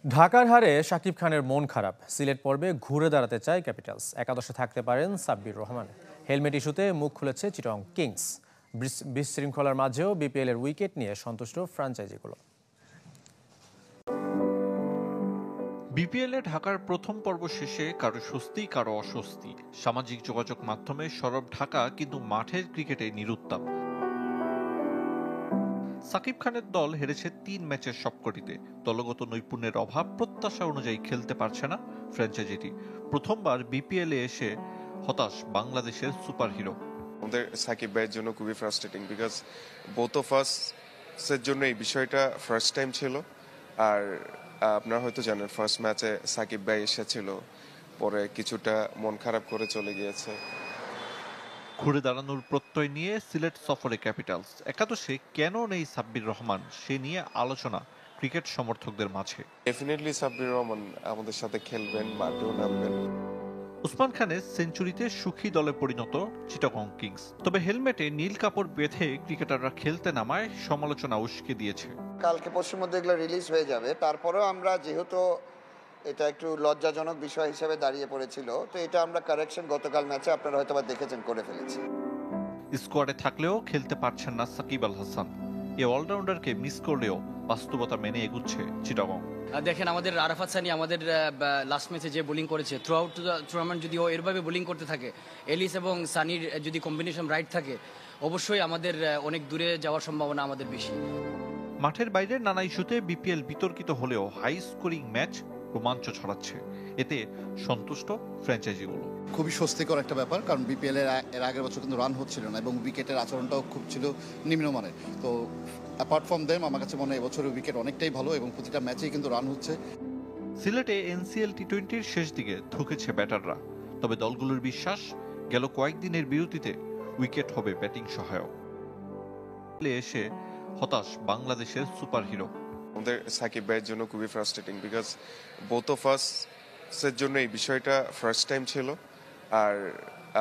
ঢাকার হারে শাকিব খানের মন খারাপ। সিলেট পর্বে ঘুরে দাঁড়াতে চায় ক্যাপিটালস। একাদশে থাকতে পারেন সাব্বির রহমান। হেলমেট ইস্যুতে মুখ খুলেছে চিটাগং কিংস। বিশৃঙ্খলার মাঝেও বিপিএল এর উইকেট নিয়ে সন্তুষ্ট ফ্র্যাঞ্চাইজিগুলো। বিপিএলে ঢাকার প্রথম পর্ব শেষে কারো স্বস্তি কারো অস্বস্তি। সামাজিক যোগাযোগ মাধ্যমে সরব ঢাকা, কিন্তু মাঠের ক্রিকেটে নিরুত্তাপ। সাকিব খানের দল হেরেছে ৩ ম্যাচের সবকটিতে। দলগত নৈপুণ্যের অভাব, প্রত্যাশা অনুযায়ী খেলতে পারছে না ফ্র্যাঞ্চাইজিটি। প্রথমবার বিপিএলে এসে হতাশ বাংলাদেশের সুপারহিরো। আমাদের সাকিব ভাইয়ের জন্য খুবই frustrating, because both of us এর জন্য এই বিষয়টা ফার্স্ট টাইম ছিল। আর আপনারা হয়তো জানেন, ফার্স্ট ম্যাচে সাকিব ভাই এসেছিল, পরে কিছুটা মন খারাপ করে চলে গিয়েছে। ঘুরে দাঁড়ানোর প্রত্যয় নিয়ে সিলেট সফরে ক্যাপিটালস। একাদশে কেন নেই সাব্বির রহমান, সে নিয়ে আলোচনা ক্রিকেট সমর্থকদের মাঝে। ডেফিনেটলি সাব্বির রহমান আমাদের সাথে খেলবেন, মাঠেও নামবেন। উসমান খানের সেঞ্চুরিতে সুখী দলে পরিণত চিটাগং কিংস। তবে হেলমেটে নীল কাপড় বেঁধে ক্রিকেটাররা খেলতে নামায় সমালোচনা উস্কে দিয়েছে। কালকে পরশুর মধ্যে এগুলো রিলিজ হয়ে যাবে। তারপরেও আমরা যেহেতু এটা একটু লজ্জাজনক বিষয় হিসেবে দাঁড়িয়ে পড়েছিল, তো এটা আমরা কারেকশন গতকাল ম্যাচে আপনারা হয়তো বা দেখেছেন করে ফেলেছি। স্কোয়াডে থাকলেও খেলতে পারছেন না সাকিব আল হাসান। এই অলরাউন্ডারকে মিস করলেও বাস্তবতা মেনে এগুচ্ছে চিটাগং। দেখেন, আমাদের আরাফাত সানি আমাদের লাস্ট ম্যাচে যে বোলিং করেছে, থ্রু আউট টুর্নামেন্ট যদি ও এরভাবে বোলিং করতে থাকে, এলিস এবং সানির যদি কম্বিনেশন রাইট থাকে, অবশ্যই আমাদের অনেক দূরে যাওয়ার সম্ভাবনা আমাদের বেশি। মাঠের বাইরে নানা ইস্যুতে বিপিএল বিতর্কিত হলেও হাই স্কোরিং ম্যাচ রোমাঞ্চ ছড়াচ্ছে। এতে সন্তুষ্ট ফ্র্যাঞ্চাইজিগুলো। খুবই স্বস্তিকর একটা ব্যাপার, কারণ বিপিএল এর আগের বছর কিন্তু রান হচ্ছিল না এবং উইকেটের আচরণটাও খুব ছিল নিম্নমানের। তো অ্যাপার্ট ফ্রম দেম আমার কাছে মনে হয় এবছরের উইকেট অনেকটাই ভালো এবং প্রতিটা ম্যাচেই কিন্তু রান হচ্ছে। সিলেটে এনসিএল টি-20-র শেষ দিকে ধুকেছে ব্যাটাররা। তবে দলগুলোর বিশ্বাস, গেল কয়েকদিনের বিরতিতে উইকেট হবে ব্যাটিং সহায়ক। এসে হতাশ বাংলাদেশের সুপারহিরো। আমাদের সাকিব ভাইয়ের জন্য খুবই frustrating, because both of us এর জন্য এই বিষয়টা ফার্স্ট টাইম ছিল। আর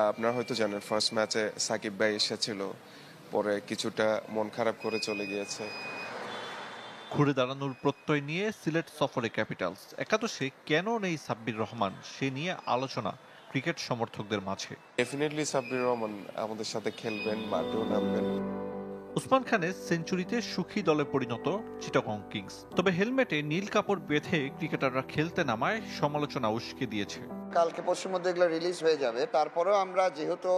আপনারা হয়তো জানেন, ফার্স্ট ম্যাচে সাকিব ভাই এসেছিল, পরে কিছুটা মন খারাপ করে চলে গিয়েছে। ঘুরে দাঁড়ানোর প্রত্যয় নিয়ে সিলেট সফরে ক্যাপিটালস। একাদশে কেন নেই সাব্বির রহমান, সে নিয়ে আলোচনা ক্রিকেট সমর্থকদের মাঝে। ডেফিনেটলি সাব্বির রহমান আমাদের সাথে খেলবেন, মাঠেও নামবেন। উসমান খানের সেঞ্চুরিতে সুখী দলে পরিণত চিটাগং কিংস। তবে হেলমেটে নীল কাপড় বেঁধে ক্রিকেটাররা খেলতে নামায় সমালোচনা উস্কে দিয়েছে। কালকে পরশুর মধ্যে এগুলো রিলিজ হয়ে যাবে। তারপরেও আমরা যেহেতু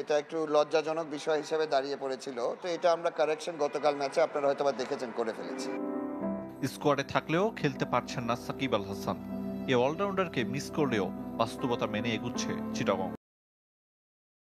এটা একটু লজ্জাজনক বিষয় হিসেবে দাঁড়িয়ে পড়েছিল, তো এটা আমরা কারেকশন গতকাল ম্যাচে আপনারা হয়তো বা দেখেছেন করে ফেলেছি। স্কোয়াডে থাকলেও খেলতে পারছেন না সাকিব আল হাসান। এই অলরাউন্ডারকে মিস করলেও বাস্তবতা মেনে এগুচ্ছে চিটাগং।